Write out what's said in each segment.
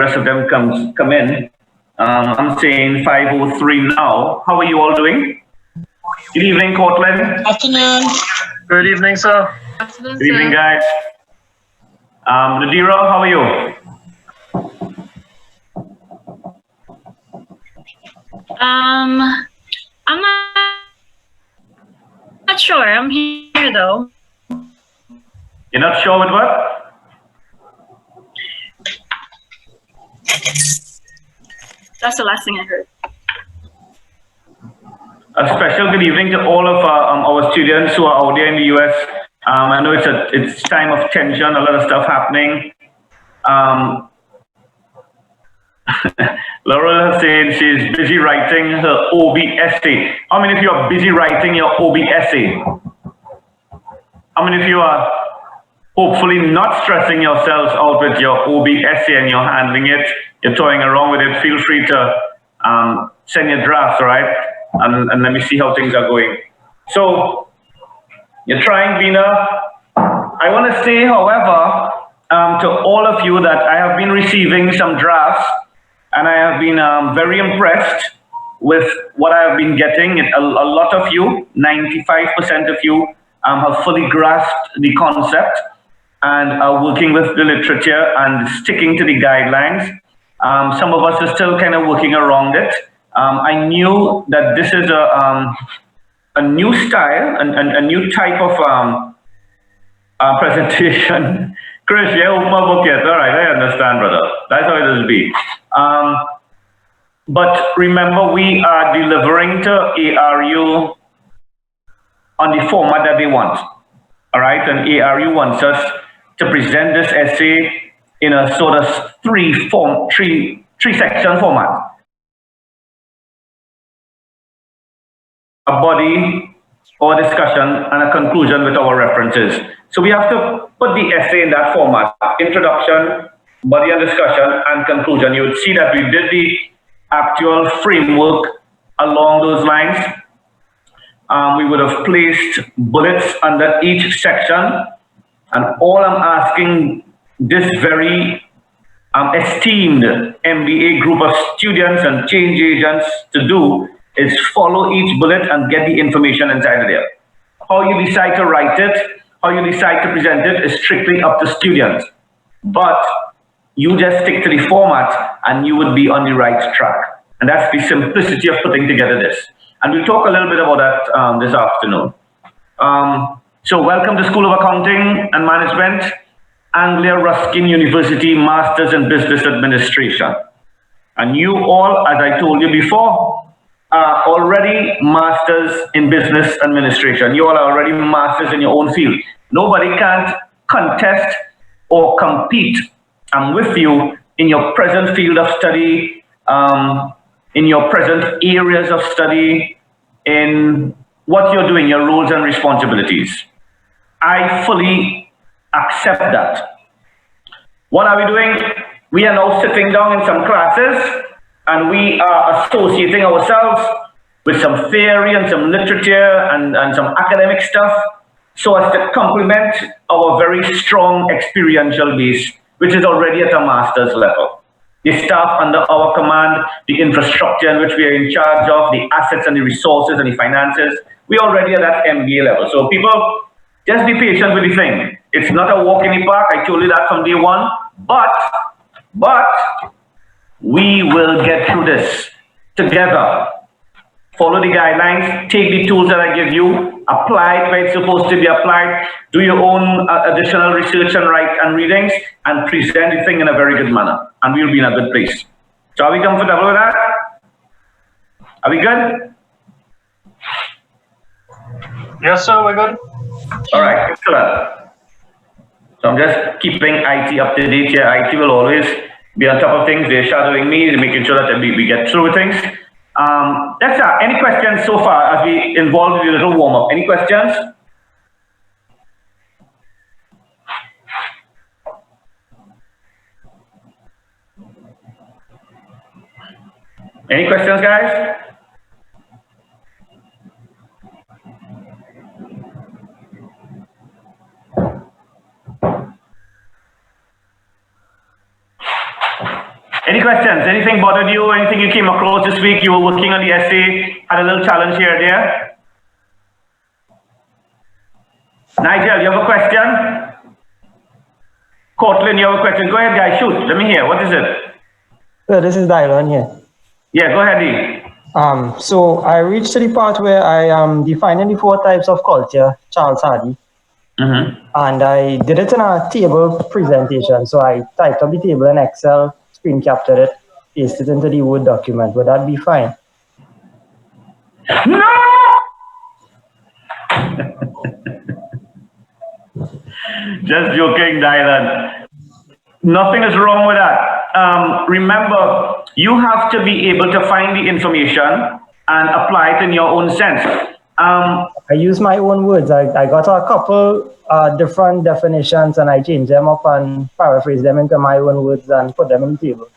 rest of them come in. I'm saying 5:03 now. How are you all doing? Good evening, Cortland. Afternoon. Good evening, sir. Afternoon, Good evening, guys. Nadira, how are you? I'm not sure. I'm here though. You're not sure with what? That's the last thing I heard. A special good evening to all of our students who are out there in the US. I know it's time of tension, a lot of stuff happening. Laurel has said she's busy writing her OB essay. How many of you are busy writing your OB essay? How many of you are hopefully not stressing yourselves out with your OB essay and you're handling it, you're toying around with it? Feel free to send your drafts, all right? And let me see how things are going. So, you're trying, Vina. I want to say, however, to all of you that I have been receiving some drafts and I have been very impressed with what I have been getting. A lot of you, 95% of you, have fully grasped the concept and are working with the literature and sticking to the guidelines. Some of us are still kind of working around it. I knew that this is a new style and a new type of presentation. Chris, yeah, open my book yet. All right, I understand, brother. That's how it will be. But remember, we are delivering to ARU on the format that they want. All right, and ARU wants us to present this essay in a sort of three section format. A body or discussion and a conclusion with our references. So we have to put the essay in that format: introduction, body and discussion, and conclusion. You would see that we did the actual framework along those lines. We would have placed bullets under each section, and all I'm asking this very esteemed MBA group of students and change agents to do is follow each bullet and get the information inside of there. How you decide to write it, how you decide to present it is strictly up to students. But you just stick to the format and you would be on the right track. And that's the simplicity of putting together this. And we'll talk a little bit about that this afternoon. So welcome to School of Accounting and Management, Anglia Ruskin University Masters in Business Administration. And you all, as I told you before, are already masters in business administration. You all are already masters in your own field. Nobody can contest or compete with you in your present field of study, in your present areas of study, in what you're doing, your roles and responsibilities. I fully accept that. What are we doing? We are now sitting down in some classes and we are associating ourselves with some theory and some literature and some academic stuff so as to complement our very strong experiential base, which is already at a master's level. The staff under our command, the infrastructure in which we are in charge of, the assets and the resources and the finances, we already at that MBA level. So people, just be patient with the thing. It's not a walk in the park. I told you that from day one. But we will get through this together. Follow the guidelines, take the tools that I give you, apply it where it's supposed to be applied, do your own additional research and write and readings, and present the thing in a very good manner. And we'll be in a good place. So are we comfortable with that? Are we good? Yes, sir, we're good. All right, excellent. So I'm just keeping IT up to date here. IT will always be on top of things. They're shadowing me, making sure that we get through with things. That's that. Any questions so far as we involve in a little warm up? Any questions? Any questions, guys? Any questions? Anything bothered you? Anything you came across this week? You were working on the essay, had a little challenge here or there? Nigel, you have a question? Cortland, you have a question? Go ahead, guys, shoot. Let me hear. What is it? So this is Dylan here. Yeah, go ahead, Lee. So I reached to the part where I am defining the 4 types of culture, Charles Hardy. And I did it in a table presentation. So I typed up the table in Excel, screen captured it, pasted it into the Word document. Would that be fine? No! Just joking, Dylan. Nothing is wrong with that. Remember, you have to be able to find the information and apply it in your own sense. I use my own words. I got a couple different definitions and I changed them up and paraphrased them into my own words and put them in the table.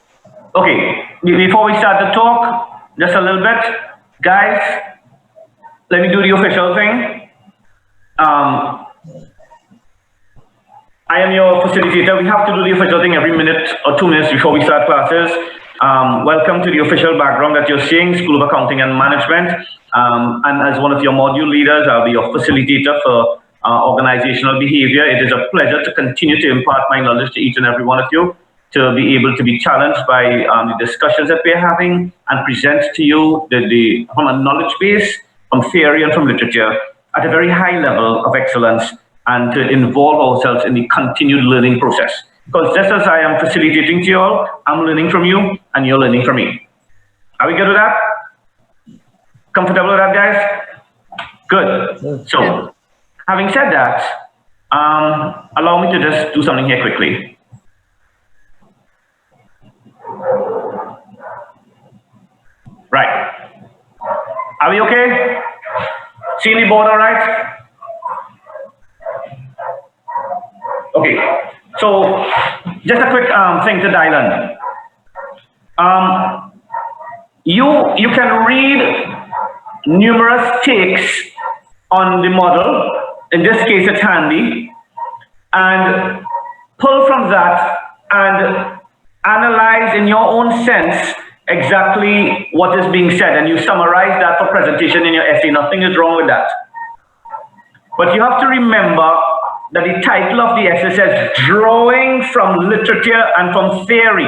Okay, before we start the talk, just a little bit. Guys, let me do the official thing. I am your facilitator. We have to do the official thing every minute or 2 minutes before we start classes. Welcome to the official background that you're seeing, School of Accounting and Management. And as one of your module leaders, I'll be your facilitator for organizational behavior. It is a pleasure to continue to impart my knowledge to each and every one of you, to be able to be challenged by the discussions that we're having and present to you from a knowledge base, from theory and from literature, at a very high level of excellence, and to involve ourselves in the continued learning process. Because just as I am facilitating to you all, I'm learning from you and you're learning from me. Are we good with that? Comfortable with that, guys? Good. So, having said that, allow me to just do something here quickly. Right. Are we okay? See the board all right? Okay, so just a quick thing to Dylan. You can read numerous takes on the model. In this case, it's handy, and pull from that and analyze in your own sense exactly what is being said, and you summarize that for presentation in your essay. Nothing is wrong with that. But you have to remember that the title of the essay says drawing from literature and from theory.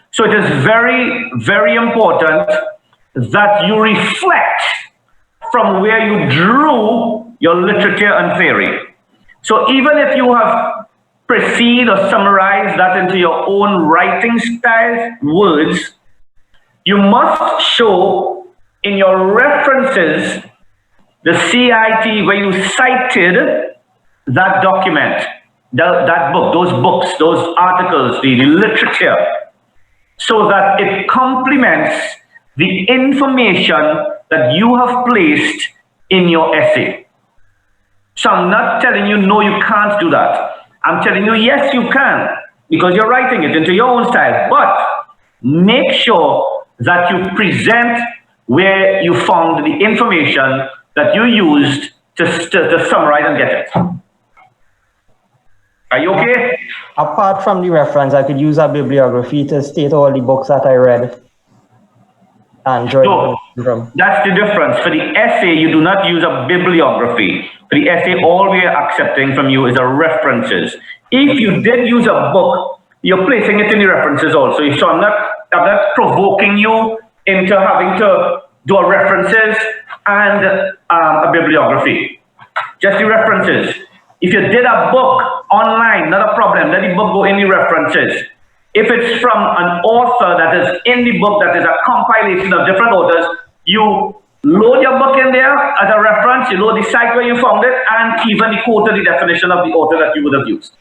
So it is very, very important that you reflect from where you drew your literature and theory. So even if you have preceded or summarized that into your own writing style words, you must show in your references the CIT where you cited that document, that book, those books, those articles, the literature, so that it complements the information that you have placed in your essay. So I'm not telling you, no, you can't do that. I'm telling you, yes, you can, because you're writing it into your own style, but make sure that you present where you found the information that you used to summarize and get it. Are you okay? Apart from the reference, I could use a bibliography to state all the books that I read and draw from. That's the difference. For the essay, you do not use a bibliography. For the essay, all we are accepting from you is the references. If you did use a book, you're placing it in the references also. So I'm not provoking you into having to do a references and a bibliography. Just the references. If you did a book online, not a problem. Let the book go in the references. If it's from an author that is in the book, that is a compilation of different authors, you load your book in there as a reference, you load the site where you found it, and even the quote or the definition of the author that you would have used.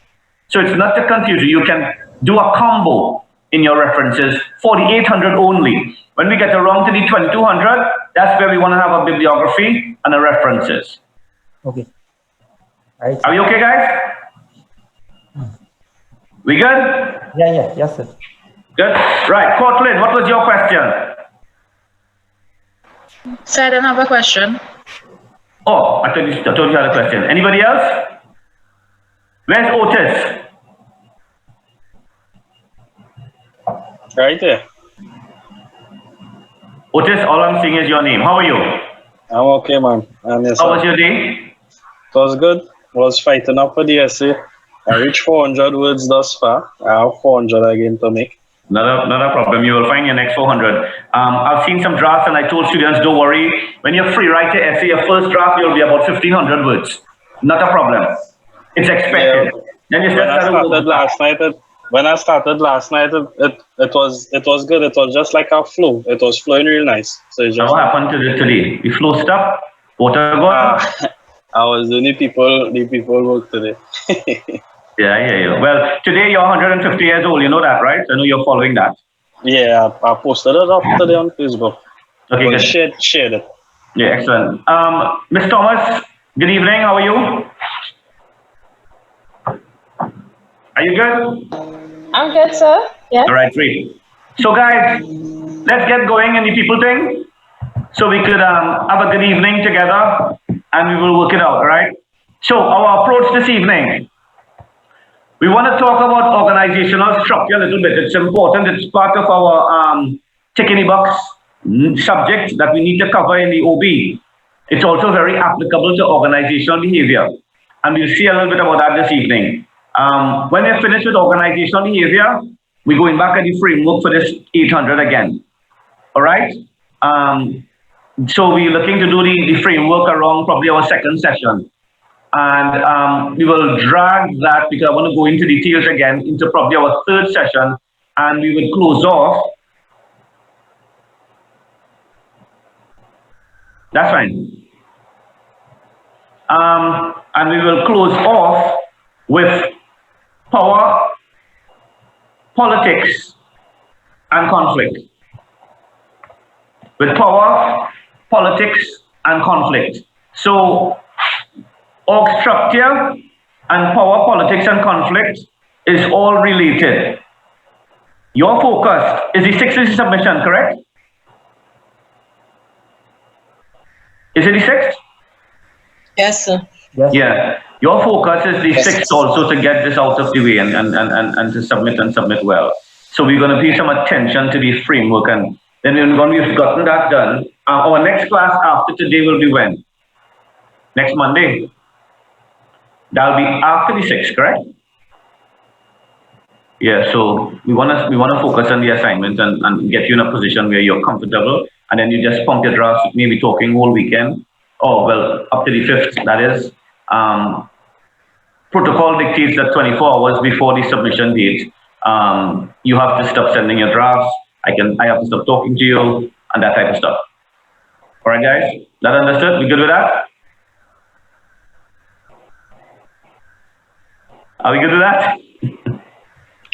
So it's not to confuse you. You can do a combo in your references for the 800 only. When we get around to the 2200, that's where we want to have a bibliography and a references. Okay. Right. Are we okay, guys? We good? Yeah, yes, sir. Good. Right, Cortland, what was your question? So I don't have a question. Oh, I thought you had a question. Anybody else? Where's Otis? Right there. Otis, all I'm seeing is your name. How are you? I'm okay, man. And How yourself? was your day? It was good. Was fighting up for the essay. I reached 400 words thus far. I have 400 again to make. Not a problem. You will find your next 400. I've seen some drafts and I told students, don't worry. When you free write your essay, your first draft will be about 1,500 words. Not a problem. It's expected. Yeah. Then you just When I gotta work started last night, it was good. It was just like a flow. It was flowing real nice. So it's Now, just what happened to it today? The flow stuff? Water gone? I was the only people work today. Yeah. Well, today you're 150 years old. You know that, right? I know you're following that. Yeah, I posted it up today on Facebook. Okay, Well, good. shared it. Yeah, excellent. Miss Thomas, good evening. How are you? Are you good? I'm good, sir. Yeah. All right, great. So, guys, let's get going in the people thing so we could have a good evening together and we will work it out, all right? So, our approach this evening, we want to talk about organizational structure a little bit. It's important. It's part of our tick in the box subject that we need to cover in the OB. It's also very applicable to organizational behavior. And we'll see a little bit about that this evening. When we're finished with organizational behavior, we're going back at the framework for this 800 again. All right? So we're looking to do the framework around probably our second session. And we will drag that because I want to go into details again into probably our third session. And we will close off. That's fine. And we will close off with power, politics, and conflict. With power, politics, and conflict. So, org structure and power, politics, and conflict is all related. Your focus is the 6th submission, correct? Is it the 6th? Yes, sir. Yes. Yeah. Your focus is the 6th also to get this out of the way and to submit well. So we're going to pay some attention to the framework, and then when we've gotten that done, our next class after today will be when? Next Monday. That'll be after the 6th, correct? Yeah, so we want to focus on the assignment and get you in a position where you're comfortable, and then you just pump your drafts, maybe talking all weekend. Oh, well, up to the 5th, that is. Protocol dictates that 24 hours before the submission date, you have to stop sending your drafts. I have to stop talking to you and that type of stuff. All right, guys, that understood? We good with that? Are we good with that?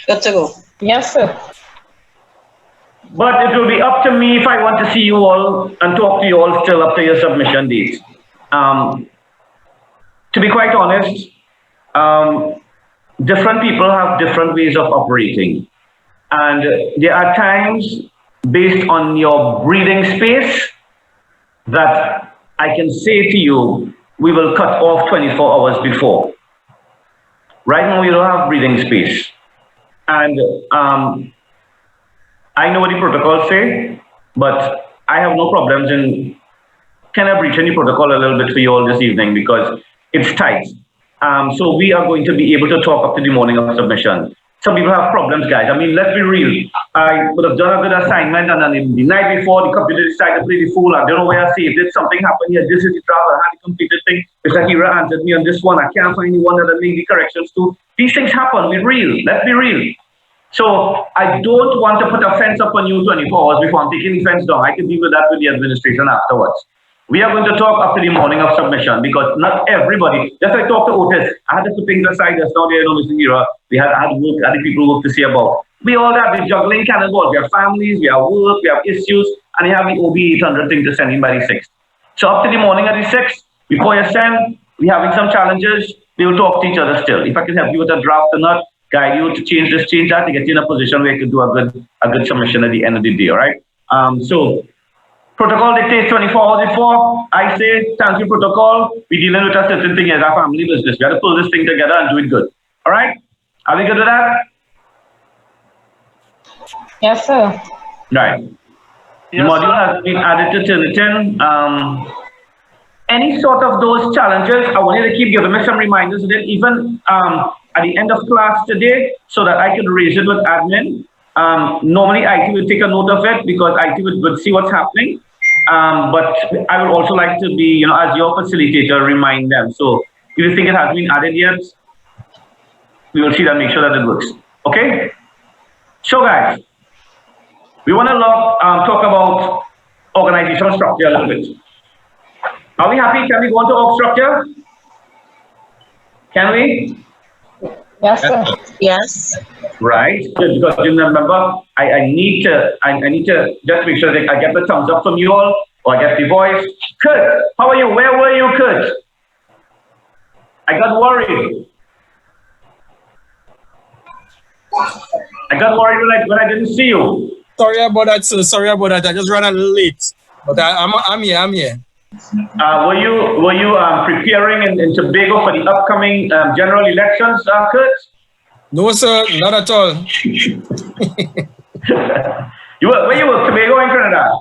Good to go. Yes, sir. But it will be up to me if I want to see you all and talk to you all still up to your submission dates. To be quite honest, different people have different ways of operating. And there are times based on your breathing space that I can say to you, we will cut off 24 hours before. Right now, we don't have breathing space. And I know what the protocols say, but I have no problems in kind of breaching the protocol a little bit for you all this evening because it's tight. So we are going to be able to talk up to the morning of submission. Some people have problems, guys. I mean, let's be real. I would have done a good assignment, and then the night before, the computer decided to play the fool. I don't know where I saved it. Something happened here. This is the draft. I had the completed thing. Mr. Hira answered me on this one. I can't find the one that I made the corrections to. These things happen. We're real. Let's be real. So I don't want to put a fence up on you 24 hours before I'm taking the fence down. I can deal with that with the administration afterwards. We are going to talk up to the morning of submission because not everybody, just like I talked to Otis, I had to put things aside just now there, Mr. Hira. I had work, other people work to say about. We all have the juggling cannonballs. We have families, we have work, we have issues, and we have the OB 800 thing to send in by the 6th. So up to the morning of the 6th, before you send, we're having some challenges. We will talk to each other still. If I can help you with a draft or not, guide you to change this, change that, to get you in a position where you can do a good submission at the end of the day, all right? So protocol dictates 24 hours before. I say, thank you, protocol. We're dealing with a certain thing as our family business. We have to pull this thing together and do it good. All right? Are we good with that? Yes, sir. Right. The Yes, module sir. has been added to Turnitin. Any sort of those challenges, I want you to keep giving me some reminders, and then even at the end of class today, so that I can raise it with admin. Normally, IT will take a note of it because IT would see what's happening. But I would also like to be, as your facilitator, remind them. So if you think it has been added yet, we will see that, make sure that it works. Okay? So guys, we want to talk about organizational structure a little bit. Are we happy? Can we go on to org structure? Can we? Yes, sir. Yes. Right. Good, because you remember, I need to just make sure that I get the thumbs up from you all, or I get the voice. Kurt, how are you? Where were you, Kurt? I got worried. when I didn't see you. Sorry about that, sir. Sorry about that. I just ran a little late, but I'm here. Were you preparing in Tobago for the upcoming general elections, Kurt? No, sir, not at all. Where you were? Tobago and Trinidad?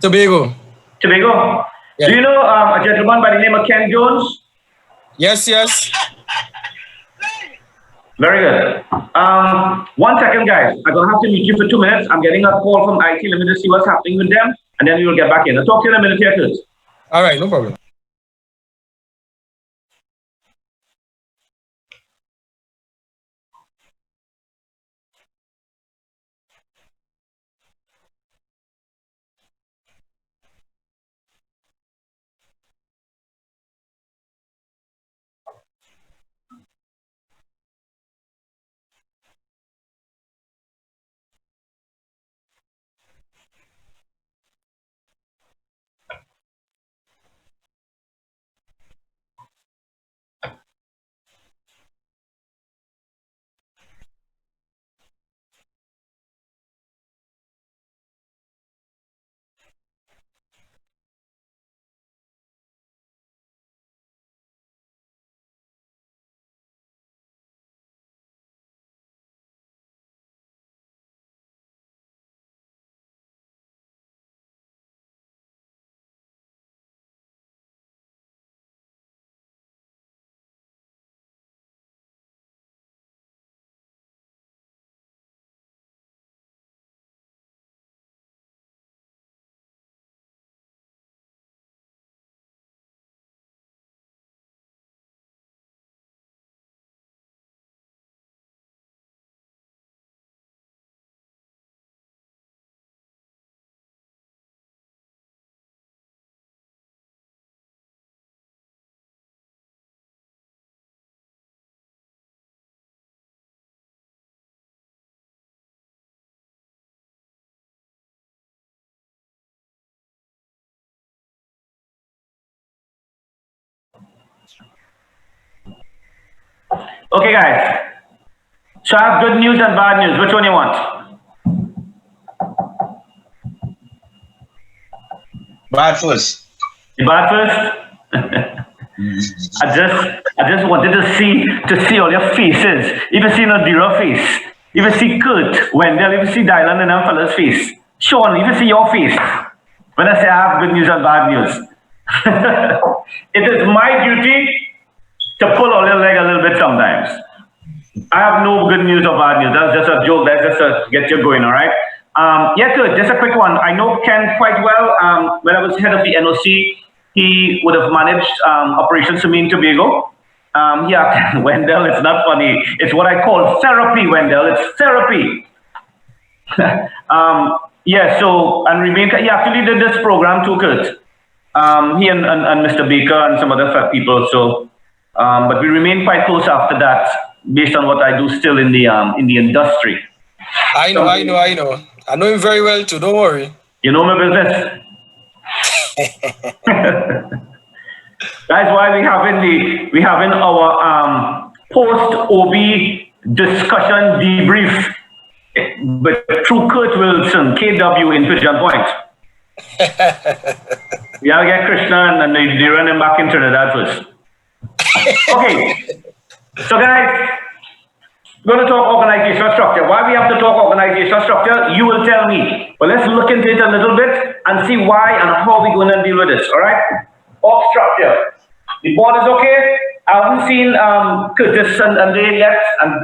Tobago. Tobago? Yeah. Do you know a gentleman by the name of Ken Jones? Yes. Very good. 1 second, guys. I'm going to have to mute you for 2 minutes. I'm getting a call from IT. Let me just see what's happening with them, and then we will get back in. I'll talk to you in a minute here, Kurt. All right, no problem. Okay, guys. So I have good news and bad news. Which one you want? Bad first. The bad first? I just wanted to see all your faces. Even see Nadira face. Even see Kurt, Wendell, even see Dylan and them fellas' face. Sean, even see your face. When I say I have good news and bad news. It is my duty to pull on your leg a little bit sometimes. I have no good news or bad news. That's just a joke. That's just to get you going, all right? Yeah, good. Just a quick one. I know Ken quite well. When I was head of the NOC, he would have managed operations for me in Tobago. Yeah, Wendell, it's not funny. It's what I call therapy, Wendell. It's therapy. Yeah, so, and he actually did this program too, Kurt. He and Mr. Baker and some other people. So, but we remain quite close after that, based on what I do still in the industry. I know. I know him very well too. Don't worry. You know my business. That's why we having our post OB discussion debrief with through Kurt Wilson, KW in Pigeon Point. We gotta get Krishna and they run him back in Trinidad first. Okay, so guys, We're going to talk organizational structure. Why we have to talk organizational structure, you will tell me. But let's look into it a little bit and see why and how we're going to deal with this, all right? Org structure. The board is okay. I haven't seen Curtis and Dave yet, and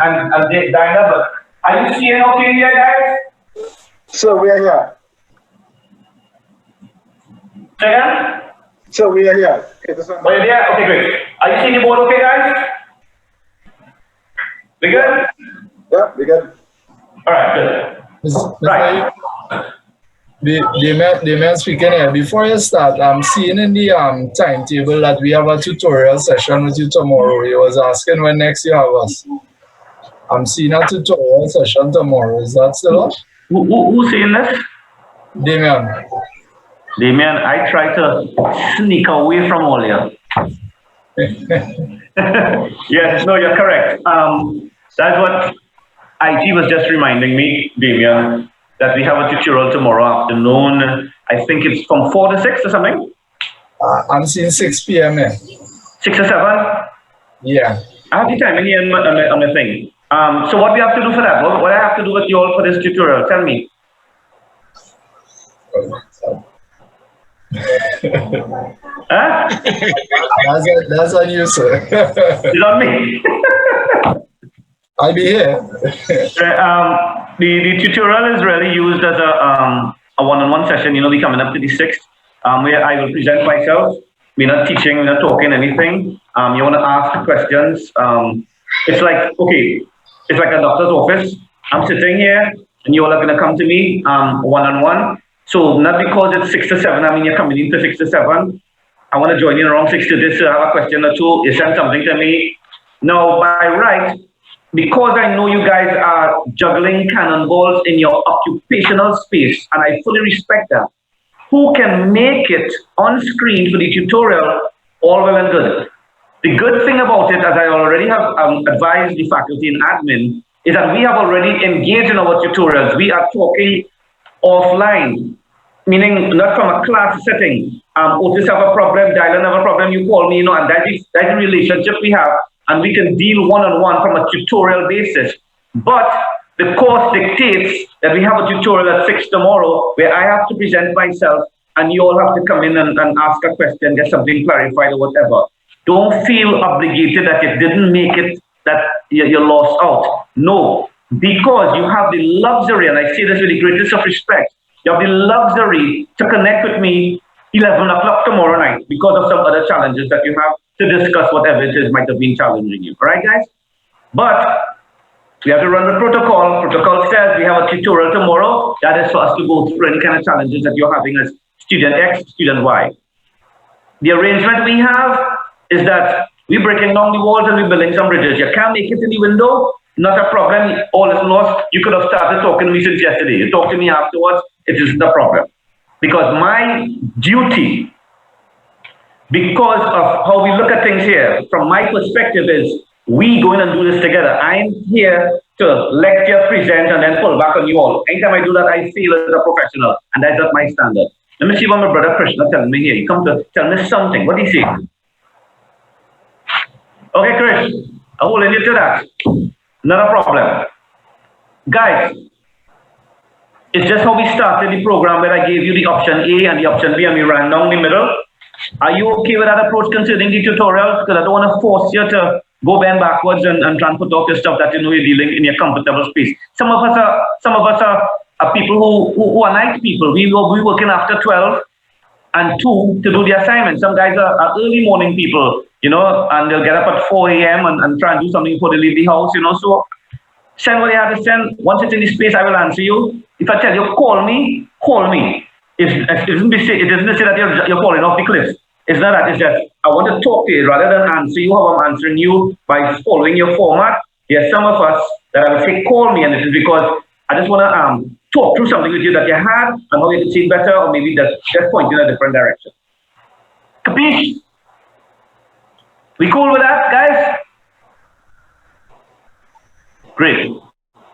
Dinah, but are you seeing okay here, guys? So we are here. Say again? So we are here. Okay, this one. Oh, you're there? Okay, great. Are you seeing the board okay, guys? We good? Yeah, we good. All right, good. Right. The man speaking here. Before you start, I'm seeing in the timetable that we have a tutorial session with you tomorrow. He was asking when next you have us. I'm seeing a tutorial session tomorrow. Is that still up? Who's seeing this? Damian. Damian, I try to sneak away from all you. Yes, no, you're correct. That's what IG was just reminding me, Damian, that we have a tutorial tomorrow afternoon. I think it's from 4 to 6 or something. I'm seeing 6 p.m. 6 or 7? Yeah. I have the timing here on the thing. So what we have to do for that? What I have to do with you all for this tutorial? Tell me. Huh? That's on you, sir. It's on me. I'll be here. The tutorial is really used as a one-on-one session. You know, we coming up to the 6th, where I will present myself. We're not teaching, we're not talking anything. You want to ask questions. It's like, okay, it's like a doctor's office. I'm sitting here, and you all are going to come to me one-on-one. So not because it's 6 to 7, I mean, you're coming in for 6 to 7. I want to join in around 6 to this, I have a question or two, you send something to me. Now, by right, because I know you guys are juggling cannonballs in your occupational space, and I fully respect that, who can make it on screen for the tutorial, all well and good. The good thing about it, as I already have advised the faculty and admin, is that we have already engaged in our tutorials. We are talking offline, meaning not from a class setting. Otis have a problem, Dylan have a problem, you call me, you know, and that's the relationship we have, and we can deal one-on-one from a tutorial basis. But the course dictates that we have a tutorial at 6 tomorrow where I have to present myself and you all have to come in and ask a question, get something clarified or whatever. Don't feel obligated that you didn't make it, that you lost out. No, because you have the luxury, and I say this with the greatest of respect, you have the luxury to connect with me 11 o'clock tomorrow night because of some other challenges that you have to discuss whatever it is might have been challenging you. All right, guys? But we have to run the protocol. Protocol says we have a tutorial tomorrow. That is for us to go through any kind of challenges that you're having as student X, student Y. The arrangement we have is that we're breaking down the walls and we're building some bridges. You can't make it in the window, not a problem. All is lost. You could have started talking to me since yesterday. You talk to me afterwards, it isn't a problem. Because my duty, because of how we look at things here, from my perspective is, we going and do this together. I'm here to lecture, present, and then pull back on you all. Anytime I do that, I feel as a professional, and that's not my standard. Let me see what my brother Krishna telling me here. He come to tell me something. What do you say? Okay, Chris, I'm holding you to that. Not a problem. Guys, it's just how we started the program where I gave you the option A and the option B and we ran down the middle. Are you okay with that approach considering the tutorials? Because I don't want to force you to go bend backwards and try and put off the stuff that you know you're dealing in your comfortable space. Some of us are people who are night people. We will be working after 12 and 2 to do the assignment. Some guys are early morning people, you know, and they'll get up at 4 a.m. and try and do something before they leave the house, you know. So send what you have to send. Once it's in the space, I will answer you. If I tell you, call me, call me. It doesn't say that you're falling off the cliff. It's not that. It's that I want to talk to you rather than answer you how I'm answering you by following your format. There's some of us that I will say, call me, and this is because I just want to talk through something with you that you had and how you can see it better, or maybe just point in a different direction. Capiche? We cool with that, guys? Great.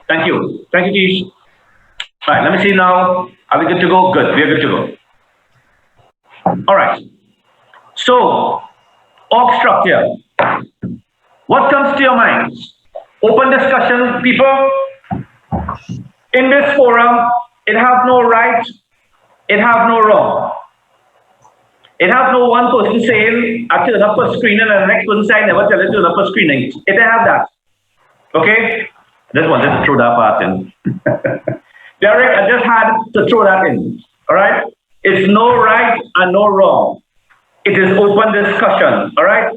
Thank you. Thank you, Tish. All right, let me see now. Are we good to go? Good. We are good to go. All right. So, org structure. What comes to your mind? Open discussion, people. In this forum, it have no right, it have no wrong. It have no one person saying, I turn up for screening, and the next person saying, never tell you to turn up for screening. It don't have that. Okay? I just wanted to throw that part in. Derek, I just had to throw that in. All right? It's no right and no wrong. It is open discussion. All right?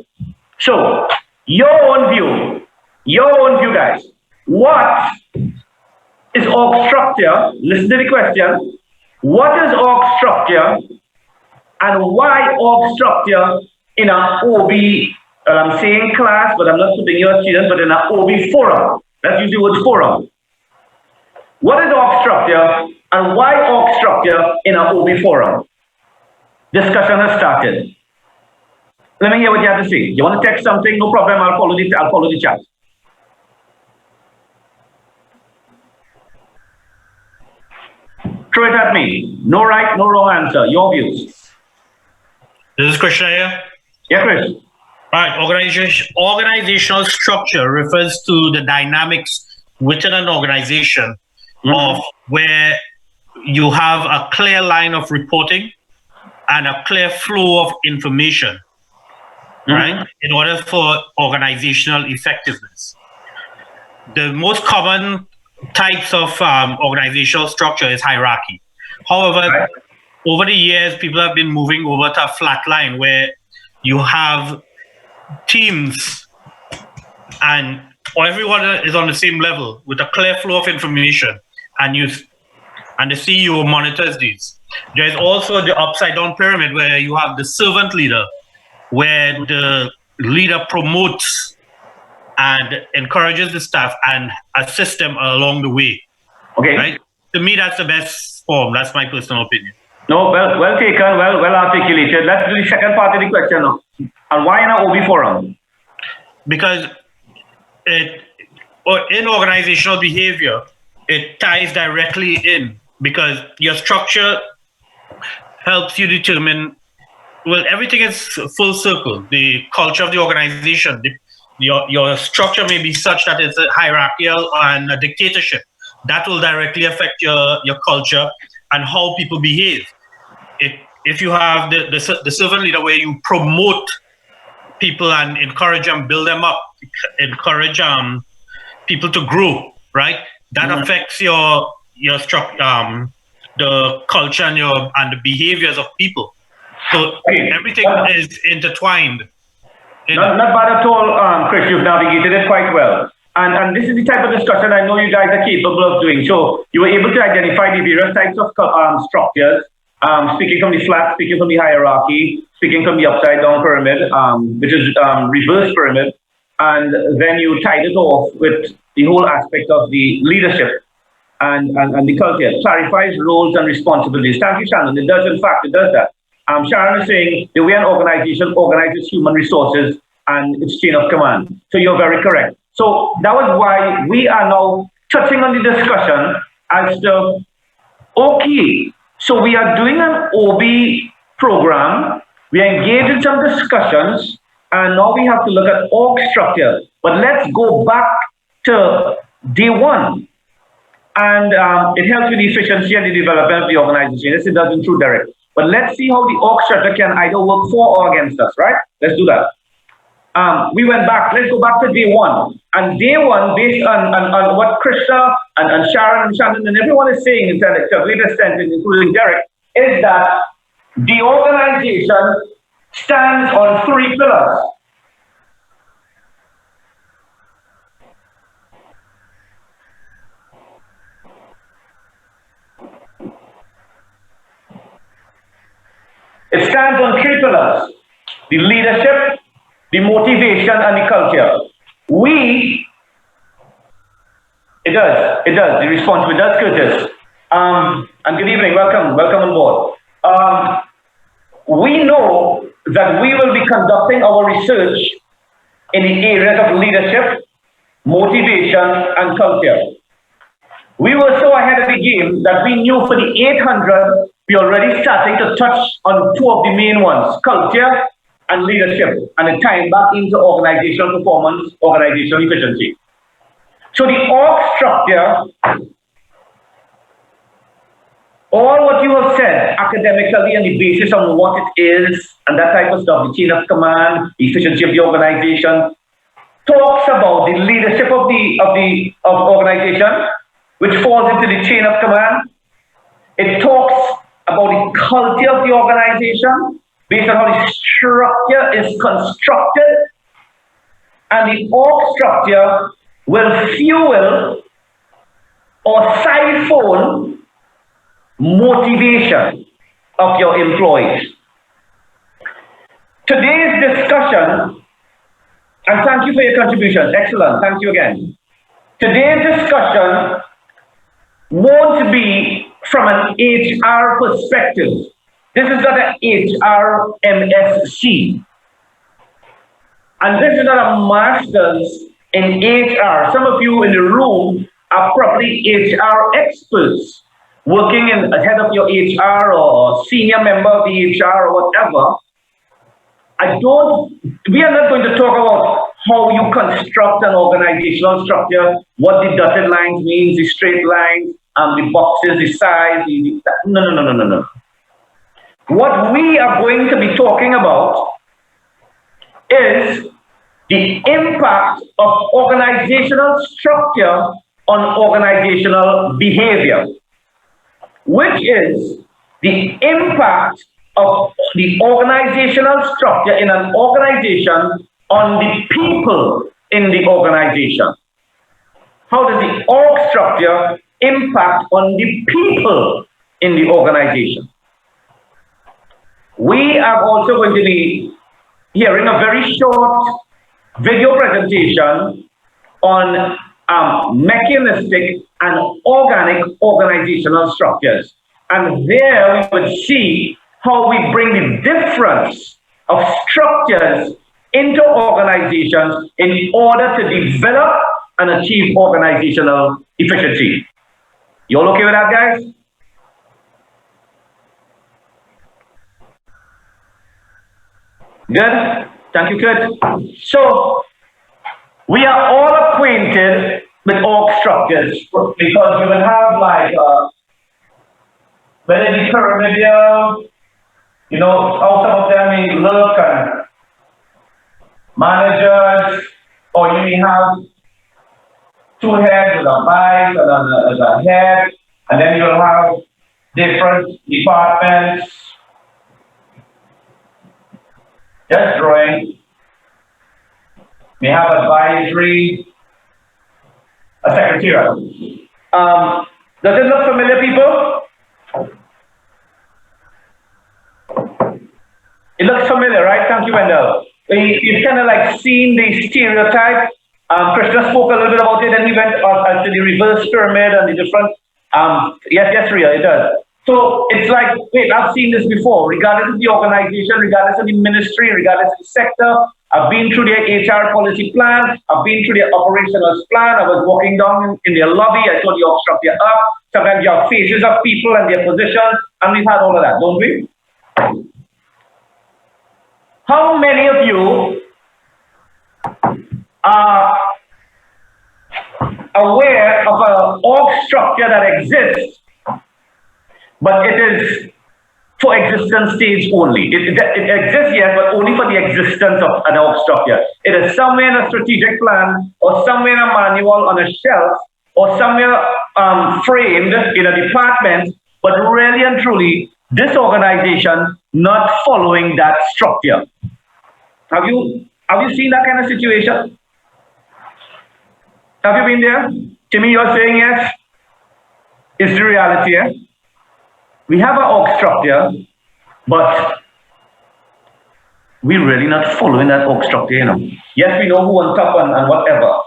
So, your own view, guys. What is org structure? Listen to the question. What is org structure? And why org structure in an OB, I'm saying class, but I'm not putting your students, but in an OB forum. Let's use the word forum. What is org structure and why org structure in an OB forum? Discussion has started. Let me hear what you have to say. You want to text something? No problem. I'll follow the chat. Throw it at me. No right, no wrong answer. Your views. This is Krishna here. Yeah, Chris. All right. Organizational structure refers to the dynamics within an organization of where you have a clear line of reporting and a clear flow of information, right? In order for organizational effectiveness. The most common types of organizational structure is hierarchy. However, over the years, people have been moving over to a flat line where you have teams and everyone is on the same level with a clear flow of information, and the CEO monitors these. There's also the upside down pyramid where you have the servant leader, where the leader promotes and encourages the staff and assists them along the way. Okay. Right? To me, that's the best form. That's my personal opinion. No, well taken, well articulated. Let's do the second part of the question now. And why in an OB forum? Because in organizational behavior, it ties directly in, because your structure helps you determine, well, everything is full circle. The culture of the organization, your structure may be such that it's a hierarchical and a dictatorship. That will directly affect your culture and how people behave. If you have the servant leader where you promote people and encourage them, build them up, encourage people to grow, right? That affects your structure, the culture and the behaviors of people. So everything is intertwined. Not bad at all, Chris. You've navigated it quite well. And this is the type of discussion I know you guys are capable of doing. So you were able to identify the various types of structures, speaking from the flat, speaking from the hierarchy, speaking from the upside down pyramid, which is reverse pyramid. And then you tied it off with the whole aspect of the leadership and the culture. It clarifies roles and responsibilities. Thank you, Shannon. It does, in fact, it does that. Sharon is saying the way an organization organizes human resources and its chain of command. So you're very correct. So that was why we are now touching on the discussion as to, okay, so we are doing an OB program, we are engaged in some discussions, and now we have to look at org structure. But let's go back to day one. And it helps with the efficiency and the development of the organization. Yes, it does include Derek. But let's see how the org structure can either work for or against us, right? Let's do that. We went back, let's go back to day one. And day one, based on what Krishna and Sharon and Shannon and everyone is saying, to a great extent, including Derek, is that the organization stands on three pillars. It stands on three pillars: the leadership, the motivation, and the culture. It does, the response, it does, Curtis. And good evening, welcome on board. We know that we will be conducting our research in the areas of leadership, motivation, and culture. We were so ahead of the game that we knew for the 800, we already starting to touch on two of the main ones, culture and leadership, and then tying back into organizational performance, organizational efficiency. So the org structure, all what you have said academically and the basis on what it is and that type of stuff, the chain of command, the efficiency of the organization, talks about the leadership of the organization, which falls into the chain of command. It talks about the culture of the organization based on how the structure is constructed, and the org structure will fuel or siphon motivation of your employees. Today's discussion, and thank you for your contribution, excellent, thank you again. Today's discussion won't be from an HR perspective. This is not an HR MSc. And this is not a master's in HR. Some of you in the room are probably HR experts, working in head of your HR or senior member of the HR or whatever. We are not going to talk about how you construct an organizational structure, what the dotted lines means, the straight lines, the boxes, the size, no. What we are going to be talking about is the impact of organizational structure on organizational behavior, which is the impact of the organizational structure in an organization on the people in the organization. How does the org structure impact on the people in the organization? We are also going to be hearing a very short video presentation on mechanistic and organic organizational structures. And there we would see how we bring the difference of structures into organizations in order to develop and achieve organizational efficiency. You all okay with that, guys? Good? Thank you, Kurt. So, we are all acquainted with org structures because we will have like, whether it be pyramidal, you know, how some of them may look, and managers, or you may have two heads with a vice and a head, and then you'll have different departments. Just drawing. We have advisory, a secretarial. Does it look familiar, people? It looks familiar, right? Thank you, Wendell. You've kind of like seen the stereotype. Krishna spoke a little bit about it, and he went to the reverse pyramid and the different. Yes, Ria, it does. So it's like, wait, I've seen this before, regardless of the organization, regardless of the ministry, regardless of the sector. I've been through their HR policy plan. I've been through their operational plan. I was walking down in their lobby. I saw the org structure up. Sometimes you have faces of people and their positions, and we've had all of that, don't we? How many of you are aware of an org structure that exists, but it is for existence stage only? It exists, yes, but only for the existence of an org structure. It is somewhere in a strategic plan, or somewhere in a manual on a shelf, or somewhere framed in a department, but really and truly, this organization not following that structure. Have you seen that kind of situation? Have you been there? Timmy, you're saying yes? It's the reality, eh? We have an org structure, but we're really not following that org structure, you know. Yes, we know who on top and whatever.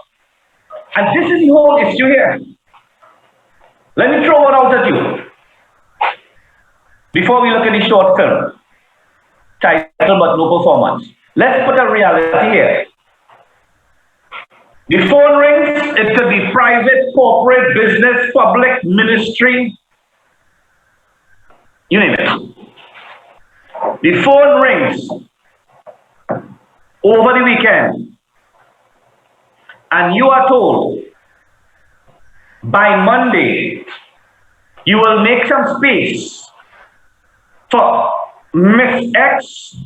And this is the whole issue here. Let me throw one out at you before we look at the short film. Title but no performance. Let's put a reality here. The phone rings, it could be private, corporate, business, public, ministry, you name it. The phone rings over the weekend, and you are told by Monday, you will make some space for Miss X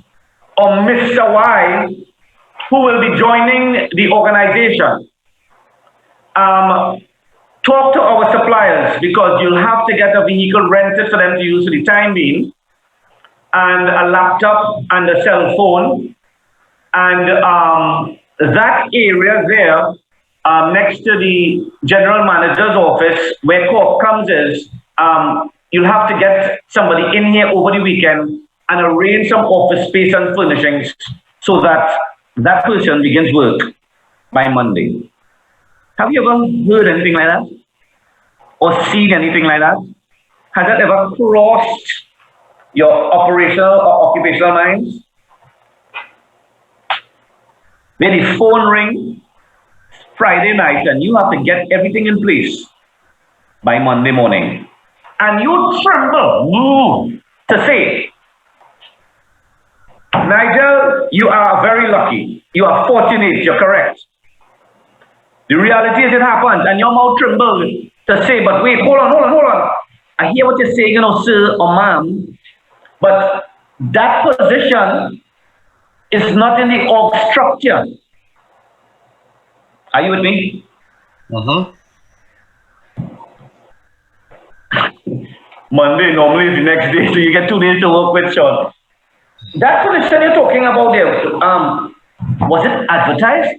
or Mr. Y who will be joining the organization. Talk to our suppliers because you'll have to get a vehicle rented for them to use for the time being, and a laptop and a cell phone. And that area there, next to the general manager's office where Corp comes is, you'll have to get somebody in here over the weekend and arrange some office space and furnishings so that that person begins work by Monday. Have you ever heard anything like that? Or seen anything like that? Has that ever crossed your operational or occupational minds? Where the phone rings Friday night and you have to get everything in place by Monday morning. And you tremble to say, Nigel, you are very lucky. You are fortunate. You're correct. The reality is it happens and your mouth trembles to say, but wait, hold on. I hear what you're saying, sir or ma'am, but that position is not in the org structure. Are you with me? Monday normally is the next day, so you get 2 days to work with, Sean. That position you're talking about there, was it advertised?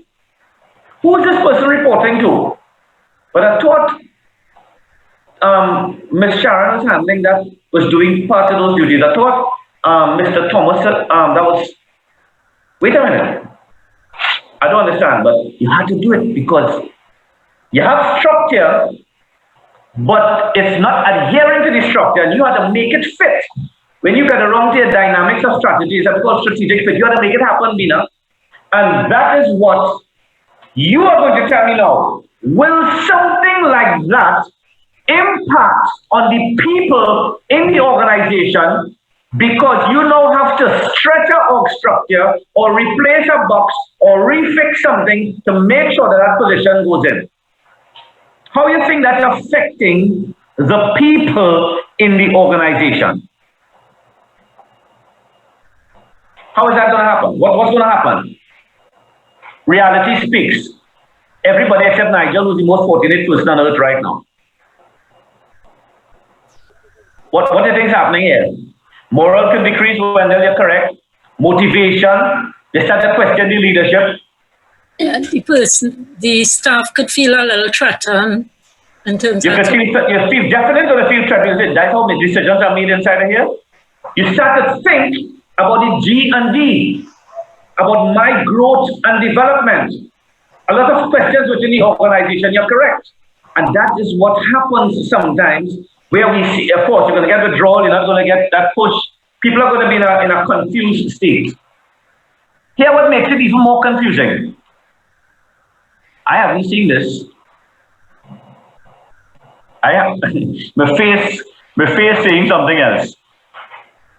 Who is this person reporting to? But I thought Ms. Sharon was handling that, was doing part of those duties. I thought Mr. Thomas, that was, wait a minute. I don't understand, but you had to do it because you have structure, but it's not adhering to the structure, and you have to make it fit. When you get around to the dynamics of strategies, that's called strategic fit. You have to make it happen, Bina. And that is what you are going to tell me now. Will something like that impact on the people in the organization because you now have to stretch a org structure or replace a box or refix something to make sure that that position goes in? How do you think that's affecting the people in the organization? How is that going to happen? What's going to happen? Reality speaks. Everybody except Nigel, who's the most fortunate person on earth right now. What do you think is happening here? Morale could decrease when they're correct. Motivation, they start to question the leadership. Yeah, the staff could feel a little threatened in terms of... You feel definitely going to feel threatened. That's how decisions are made inside of here. You start to think about the G and D, about my growth and development. A lot of questions within the organization, you're correct. And that is what happens sometimes where we see, of course, you're going to get withdrawal, you're not going to get that push. People are going to be in a confused state. Here, what makes it even more confusing. I haven't seen this. I have my face saying something else.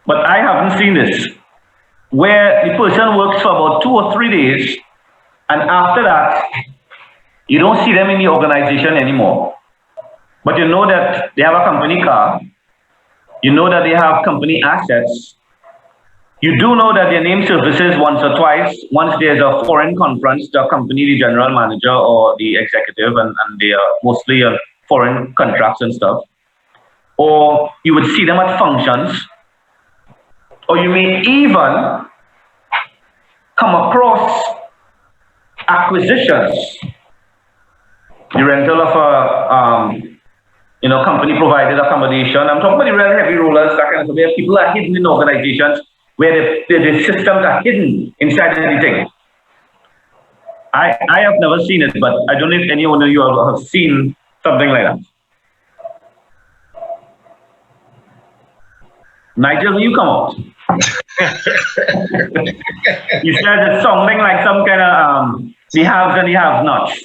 But I haven't seen this. Where the person works for about 2 or 3 days, and after that, you don't see them in the organization anymore. But you know that they have a company car. You know that they have company assets. You do know that their name surfaces once or twice. Once there's a foreign conference, the company, the general manager or the executive, and they are mostly foreign contracts and stuff. Or you would see them at functions. Or you may even come across acquisitions. The rental of a company provided accommodation. I'm talking about the real heavy rollers, that kind of stuff, where people are hidden in organizations, where the systems are hidden inside anything. I have never seen it, but I don't know if anyone of you have seen something like that. Nigel, will you come out? You said it's something like some kind of the haves and the have-nots.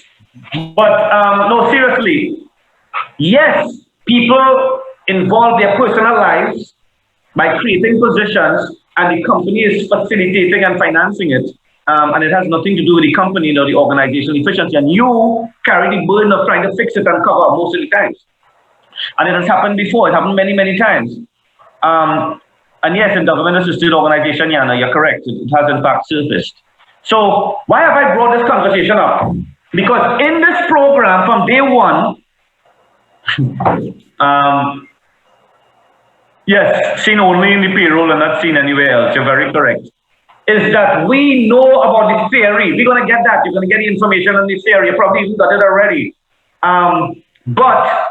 But no, seriously, yes, people involve their personal lives by creating positions, and the company is facilitating and financing it. and it has nothing to do with the company or the organizational efficiency, and you carry the burden of trying to fix it and cover most of the times. And it has happened before. It happened many, many times. And yes, in government-assisted organization, Yana, you're correct. It has in fact surfaced. So why have I brought this conversation up? Because in this program from day one, yes, seen only in the payroll and not seen anywhere else. You're very correct. Is that we know about the theory. We're going to get that. You're going to get the information on the theory. You probably even got it already. But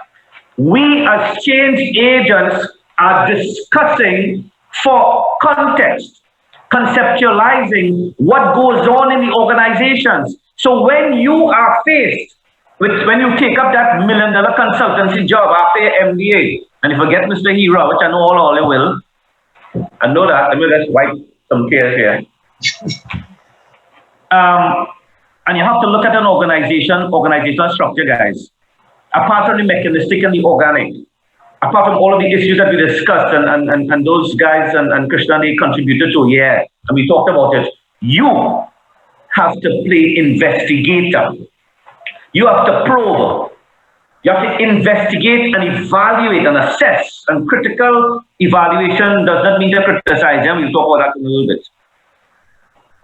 we as change agents are discussing for context, conceptualizing what goes on in the organizations. So when you are faced with, when you take up that $1 million consultancy job after your MBA, and if you forget Mr. Hira, which I know all you will, I know that, I will just wipe some tears here. And you have to look at an organizational structure, guys. Apart from the mechanistic and the organic, apart from all of the issues that we discussed and those guys and Krishna, they contributed to, yeah, and we talked about it, you have to play investigator. You have to probe. You have to investigate and evaluate and assess. And critical evaluation does not mean to criticize them. We'll talk about that in a little bit.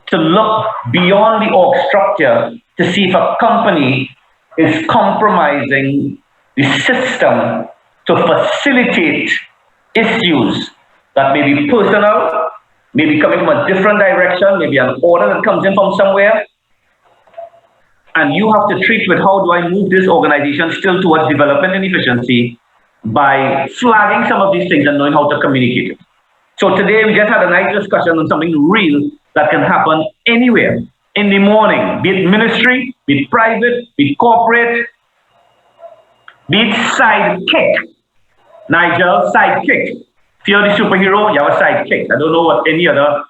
To look beyond the org structure to see if a company is compromising the system to facilitate issues that may be personal, may be coming from a different direction, maybe an order that comes in from somewhere. And you have to treat with how do I move this organization still towards development and efficiency by flagging some of these things and knowing how to communicate it. So today we just had a nice discussion on something real that can happen anywhere in the morning, be it ministry, be it private, be it corporate, be it sidekick. Nigel, sidekick. If you're the superhero, you have a sidekick. I don't know what any other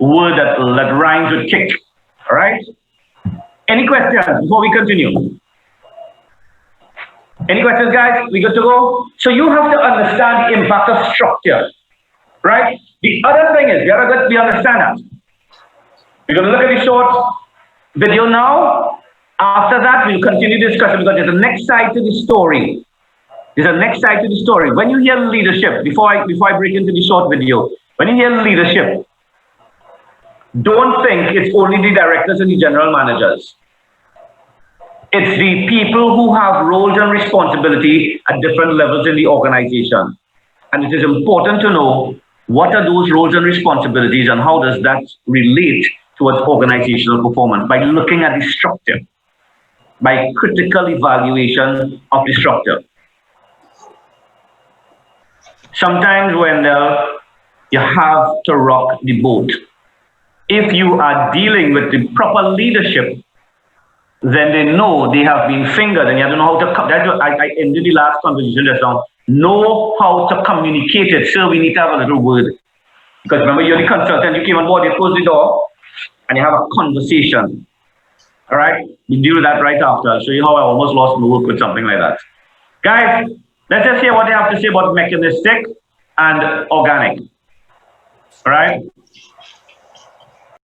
word that rhymes with kick. All right? Any questions before we continue? Any questions, guys? We good to go? So you have to understand the impact of structure, right? The other thing is, we understand that. We're going to look at the short video now. After that, we'll continue discussion because there's a next side to the story. There's a next side to the story. When you hear leadership, before I break into the short video, when you hear leadership, don't think it's only the directors and the general managers. It's the people who have roles and responsibility at different levels in the organization. And it is important to know what are those roles and responsibilities and how does that relate towards organizational performance by looking at the structure, by critical evaluation of the structure. Sometimes when you have to rock the boat. If you are dealing with the proper leadership, then they know they have been fingered and you have to know how to, I ended the last conversation just now, know how to communicate it. So we need to have a little word. Because remember, you're the consultant, you came on board, you close the door, and you have a conversation. All right? We deal with that right after. I'll show you how I almost lost my work with something like that. Guys, let's just hear what they have to say about mechanistic and organic. All right?